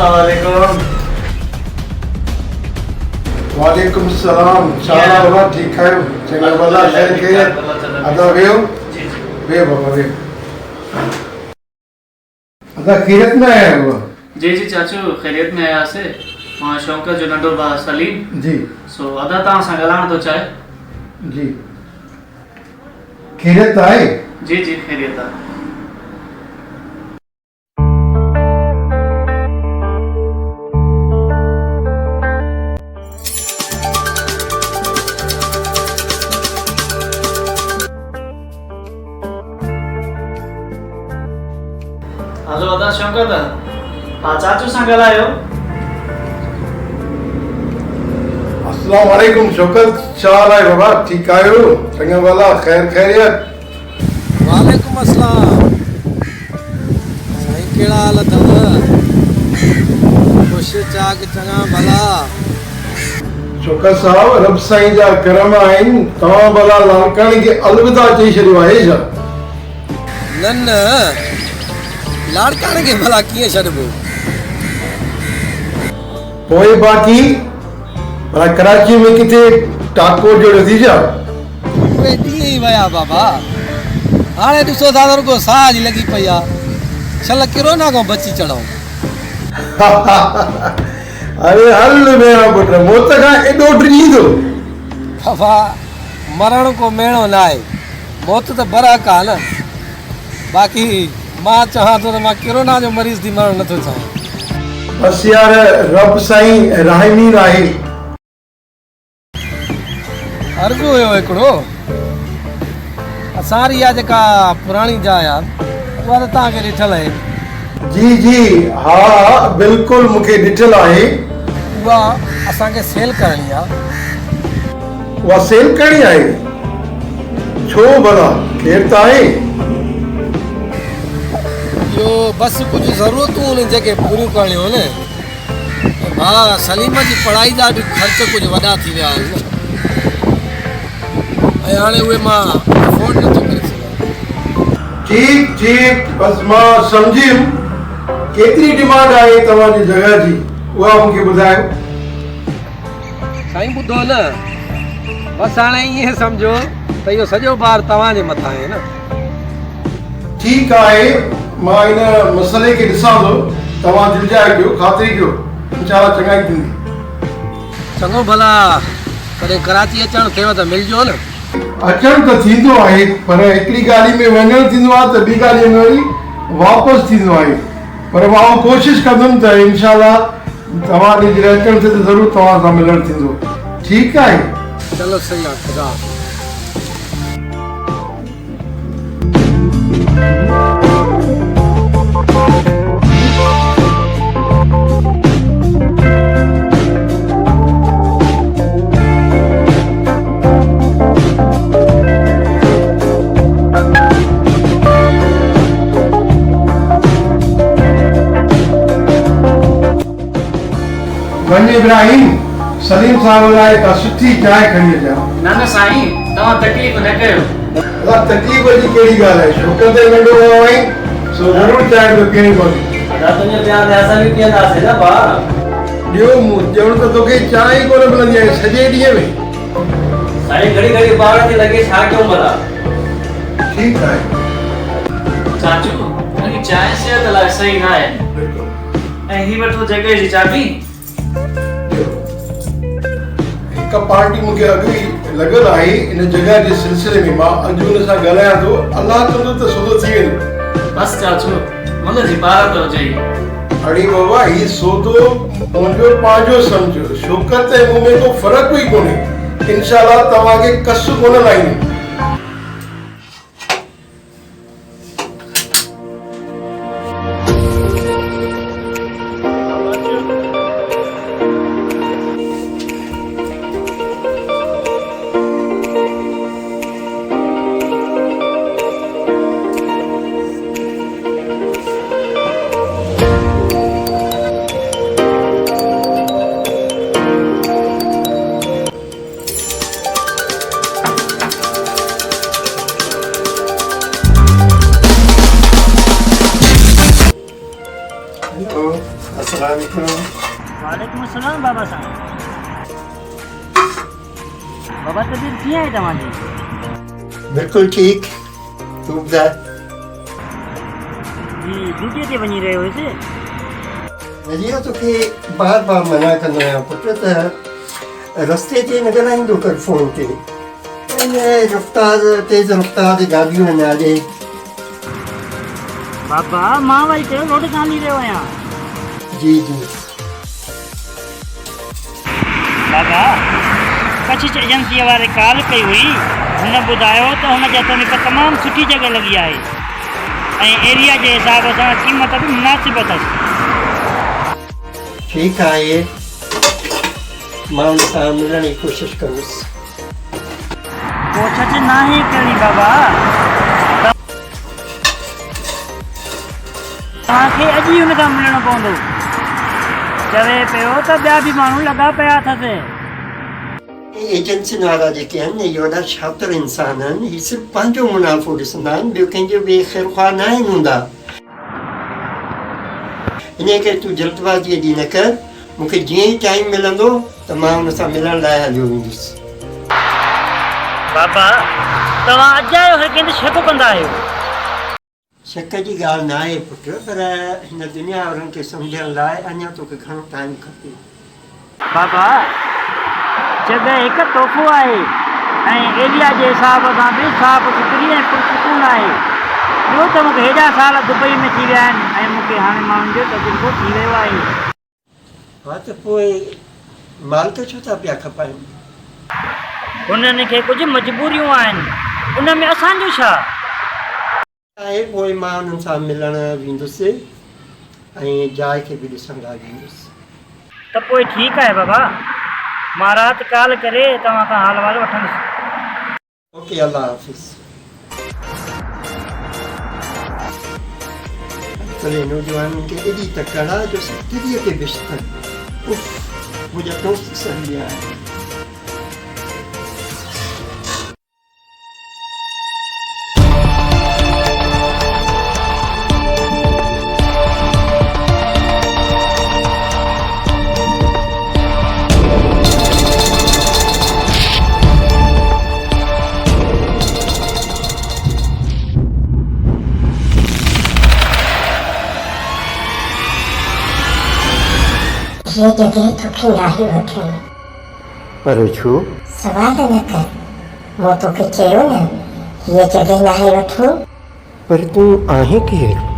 अस्सलाम वालेकुम सलाम। शाला बाबा ठीक है? चंगा भला खैर खैरियत? अदा वेयो वे बाबा वे अदा खैरियत में है वो? जी जी चाचू खैरियत में आया से मां शौकत जो नंढो बा सलीम जी सो अदा ता सा गलाण तो चाहे जी खैरियत आहे? जी जी खैरियत है। हेलो अदा शौकत हाँ चाचू सा गलायो। अस्सलाम वालेकुम शौकत शाल आहे बाबा ठीक आयो? चंगा भला खैर खैरियत? वालेकुम अस्सलाम साईं कहिड़ा हाल अथव? ख़ुश चाक चङा भला? शौकत साहब रब साईं जा करम आहिनि तव्हां भला लालकाणी खे अलविदा चई छॾियो आहे छा? न न लाड़काणे खे भला कीअं छॾिबो? पोइ बाक़ी भला कराची में किथे टाको जो नतीजा? उहे ॾींहं ई विया बाबा हाणे ॾिसो था रुगो साह जी लॻी पई आहे छल किरोना खां बची चढ़ूं। अरे हल मेरा पुट मौत खां एॾो डिॼींदो? बाबा मरण को मेणो न आहे मौत त बरहक आहे न। बाक़ी मां चाहां थो त मां किरोना जो मरीज़ थी मरण नथो चाहियां। बस यार रब साईं राहिमी आहे। अर्ज़ु हुयो हिकिड़ो असांरी इहा जेका पुराणी जाइ आहे उहा त तव्हांखे ॾिठल आहे। जी जी हा बिल्कुलु मूंखे ॾिठल आहे। उहा असांखे सेल करणी आहे। उहा सेल करणी आहे? छो भला केरु त आहे? इहो बसि कुझु ज़रूरतूं उन जेके पूरियूं करणियूं आहिनि। भाउ सलीम जी पढ़ाई जा बि ख़र्च कुझु वॾा थी विया आहिनि ऐं हाणे उहे मां अफोर्ड नथो करे सघां। ठीक ठीक बस मां सम्झियुमि। केतिरी डिमांड आहे तव्हांजी जॻह जी उहा मूंखे ॿुधायो। साईं ॿुधो न बसि हाणे ईअं सम्झो त इहो सॼो भार तव्हांजे मथां आहे न। ठीकु आहे मां इन मसइले खे ॾिसां थो। तव्हां दिलजाए कयो ख़ातिरी कयो इंशाल्लाह चङाई थींदी। चङो भला कॾहिं कराची अचणु थिएव त मिलजो न। अचणु त थींदो आहे पर हिकिड़ी गाॾी में वञणु थींदो आहे त ॿी गाॾीअ में वरी वापसि थींदो आहे पर मां कोशिशि कंदुमि त इंशाल्लाह तव्हां ॾे जॾहिं अचणु थिए त ज़रूरु तव्हां सां मिलणु थींदो। ठीकु आहे? चलो सही आहे ख़ुदा। वञ इब्राहिम सलीम साहब लाइ का सुठी चांहि खणी अचां। ना ना साईं तव्हां तकलीफ़ न कयो। अला तकलीफ़ जी कहिड़ी ॻाल्हि आहे? शौक़त ते नंढो हो आई सो ज़रूरु चांहि तो पीअणी पवंदी। अदा तुंहिंजो ध्यानु असां बि पीअंदासीं न भाउ। ॾियो मूं ॼण त तोखे चांहि ई कोन मिलंदी आहे सॼे ॾींहं में। साईं घड़ी घड़ी ॿार थी लॻे छा कयूं भला? ठीकु आहे चाचू हुनजी चांहि सिहत लाइ सही न आहे ऐं ही वठो जॻह जी चाबी। हिकु पार्टी मूंखे अॻु ई लॻल आहे इन जॻह जे सिलसिले में मां अॼु हुन सां ॻाल्हायां थो। अलाह कंदो त सौदो थी वेंदो। बस चाचू मुंहिंजी जी पार तो हुजे। अड़े बाबा ही सौदो मुंहिंजो पंहिंजो सम्झो। शौक़त ऐं मूं में को फ़र्क़ु ई कोन्हे। इंशाल्लाह तव्हांखे कस कोन लाईंदुमि। वालेकुम अस्सलाम बाबा साहब। बाबा तबीयत कीअं आहे तव्हांजी? बिल्कुलु ठीकु। तूं ॿुधाए? जी ड्यूटीअ ते वञी रहियो हुयुसि। नज़ीरा तोखे बार बार मना कंदो आहियां पुट त रस्ते ते न ॻाल्हाईंदो कर फ़ोन ते। तेज़ रफ़्तार गाॾियूं न ॾे। बाबा मां वरी कहिड़ो रोड कान रहियो आहियां। जी जी बाबा कशिश एजेंसीअ वारे कॉल कई हुई, हुन ॿुधायो त हुन जे हथ में हिकु तमामु सुठी जॻह लॻी आहे ऐं एरिया जे हिसाब सां क़ीमत बि मुनासिबु अथसि। ठीकु आहे, मां हुन सां मिलण जी कोशिशि कंदुसि। कोशिशि न आहे करणी बाबा, तव्हांखे अॼु ई हुन सां मिलणो पवंदो। चवे पियो त ॿिया बि माण्हू लॻा पिया अथसि। एजेंसियुनि वारा जेके आहिनि इहे वॾा शातिर इंसान आहिनि। हीअ सिर्फ़ु पंहिंजो मुनाफ़ो ॾिसंदा आहिनि, ॿियो कंहिंजो ॿिए ख़ैरख़्वाह न आहिनि हूंदा। इन करे तूं जल्दबाज़ी एॾी न कर। मूंखे जीअं ई टाइम मिलंदो त मां हुन सां मिलण लाइ हलियो वेंदुसि। बाबा तव्हां अॼु आयो हर कंहिंते शक कंदा आहियो। शक जी ॻाल्हि न आहे पुटु, पर हिन दुनिया वारनि खे सम्झण लाइ अञा तोखे घणो टाइम खपे। बाबा जॻह हिकु तोहफ़ो आहे ऐं एरिया जे हिसाब सां बि साफ़ सुथरी ऐं पुरसकून आहे। ॿियो त मूंखे हेॾा साल दुबई में थी विया आहिनि ऐं मूंखे हाणे माण्हुनि जो तजुर्बो थी वियो आहे। हा त पोइ मालिक छो था पिया खपाइनि? हुननि खे कुझु मजबूरियूं आहिनि, उन में असांजो छा आहे। पोइ मां हुननि सां मिलण वेंदुसि ऐं जाइ खे बि ॾिसण लाइ वेंदुसि। त पोइ ठीकु आहे बाबा, मां राति कॉल करे तव्हां खां हाल वाल वठंदुसि। ओके, अल्लाह हाफ़िज़। अॼुकल्ह नौजवाननि खे एॾी तकड़ आहे जो दिलीअ खे बिश्तनि। मुंहिंजा दोस्त सही आहे। ये जगह तोखे नाही वठणी। पर छो? सवाल न कर, मूं तोखे चयो न ये जगह नाही वठणी। पर तूं आहे केरु?